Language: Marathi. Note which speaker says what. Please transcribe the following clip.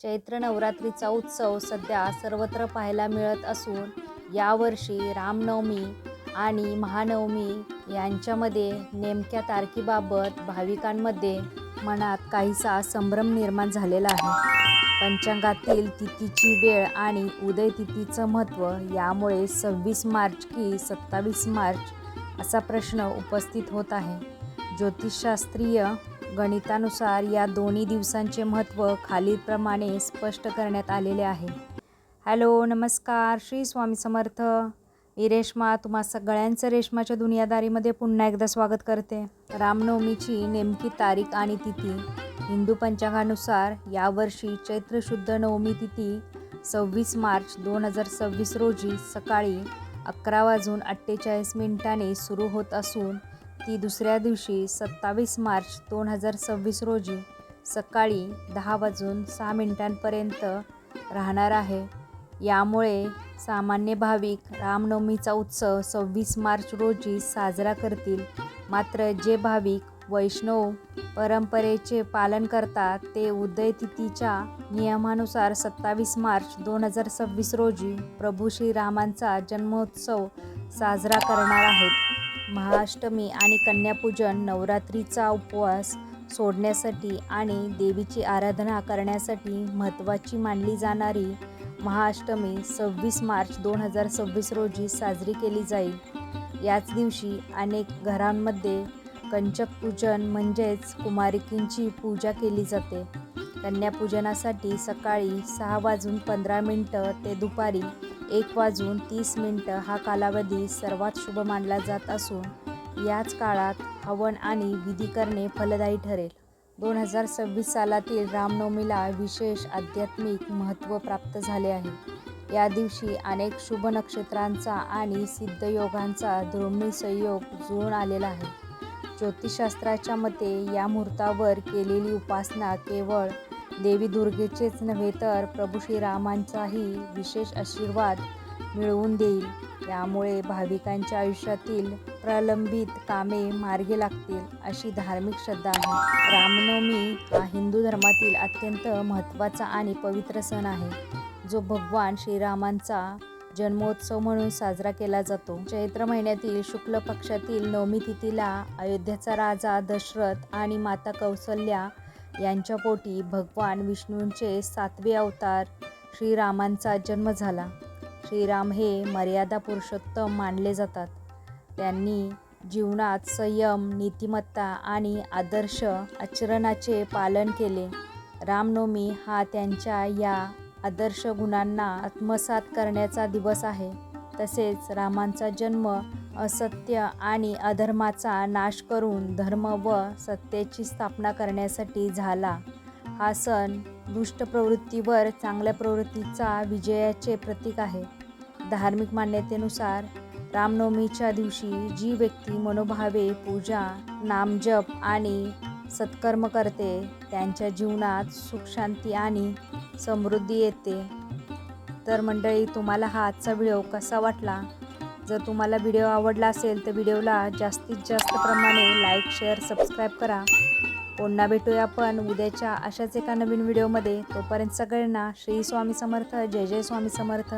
Speaker 1: चैत्र नवरात्रीचा उत्सव सध्या सर्वत्र पाहायला मिळत असून यावर्षी रामनवमी आणि महानवमी यांच्यामध्ये नेमक्या तारखेबाबत भाविकांमध्ये मनात काहीसा संभ्रम निर्माण झालेला आहे. पंचांगातील तिथीची वेळ आणि उदय तिथीचं महत्त्व यामुळे 26 मार्च की 27 मार्च असा प्रश्न उपस्थित होत आहे. ज्योतिषशास्त्रीय गणितानुसार या दोन्ही दिवसांचे महत्त्व खालीलप्रमाणे स्पष्ट करण्यात आलेले आहे. हॅलो, नमस्कार, श्री स्वामी समर्थ. मी रेश्मा तुम्हा सगळ्यांचं रेश्माच्या दुनियादारीमध्ये पुन्हा एकदा स्वागत करते. रामनवमीची नेमकी तारीख आणि तिथी. हिंदू पंचांगानुसार यावर्षी चैत्र शुद्ध नवमी तिथी 26 मार्च 2026 रोजी सकाळी 11:48 सुरू होत असून ती दुसऱ्या दिवशी 27 मार्च 2026 रोजी सकाळी 10:06 पर्यंत राहणार आहे. यामुळे सामान्य भाविक रामनवमीचा उत्सव 26 मार्च रोजी साजरा करतील. मात्र जे भाविक वैष्णव परंपरेचे पालन करतात ते उदय तिथीच्या नियमानुसार 27 मार्च 2026 रोजी प्रभू श्रीरामांचा जन्मोत्सव साजरा करणार आहेत. महाअष्टमी आणि कन्यापूजन, नवरात्रीचा उपवास सोडण्यासाठी आणि देवीची आराधना करण्यासाठी महत्त्वाची मानली जाणारी महाअष्टमी 26 मार्च 2026 रोजी साजरी केली जाईल. याच दिवशी अनेक घरांमध्ये कंचक पूजन म्हणजेच कुमारिकींची पूजा केली जाते. कन्यापूजनासाठी सकाळी 6:15 ते दुपारी 1:30 हा कालावधी सर्वात शुभ मानला जात असून याच काळात हवन आणि विधी करणे फलदायी ठरेल. 2026 सालातील रामनवमीला विशेष आध्यात्मिक महत्त्व प्राप्त झाले आहे. या दिवशी अनेक शुभ नक्षत्रांचा आणि सिद्धयोगांचा दुर्मिळ संयोग जुळून आलेला आहे. ज्योतिषशास्त्राच्या मते या मुहूर्तावर केलेली उपासना केवळ देवी दुर्गेचेच नव्हे तर प्रभू श्रीरामांचाही विशेष आशीर्वाद मिळवून देईल. यामुळे भाविकांच्या आयुष्यातील प्रलंबित कामे मार्गी लागतील अशी धार्मिक श्रद्धा आहे. रामनवमी हा हिंदू धर्मातील अत्यंत महत्त्वाचा आणि पवित्र सण आहे, जो भगवान श्रीरामांचा जन्मोत्सव म्हणून साजरा केला जातो. चैत्र महिन्यातील शुक्ल पक्षातील नवमी तिथीला अयोध्येचा राजा दशरथ आणि माता कौसल्या यांच्या पोटी भगवान विष्णूंचे 7वे अवतार श्रीरामांचा जन्म झाला. श्रीराम हे मर्यादा पुरुषोत्तम मानले जातात. त्यांनी जीवनात संयम, नीतिमत्ता आणि आदर्श आचरणाचे पालन केले. रामनवमी हा त्यांच्या या आदर्श गुणांना आत्मसात करण्याचा दिवस आहे. तसेच रामांचा जन्म असत्य आणि अधर्माचा नाश करून धर्म व सत्याची स्थापना करण्यासाठी झाला. हा सण दुष्ट प्रवृत्तीवर चांगल्या प्रवृत्तीचा विजयाचे प्रतीक आहे. धार्मिक मान्यतेनुसार रामनवमीच्या दिवशी जी व्यक्ती मनोभावे पूजा, नामजप आणि सत्कर्म करते त्यांच्या जीवनात सुख, शांती आणि समृद्धी येते. तर मंडळी, तुम्हाला हा आजचा व्हिडिओ कसा वाटला? जर तुम्हाला व्हिडिओ आवडला असेल तर व्हिडिओला जास्तीत जास्त प्रमाणे लाईक, शेअर, सबस्क्राईब करा. पुन्हा भेटूया आपण उद्याच्या अशाच एका नवीन व्हिडिओमध्ये. तोपर्यंत सगळ्यांना श्री स्वामी समर्थ. जय जय स्वामी समर्थ.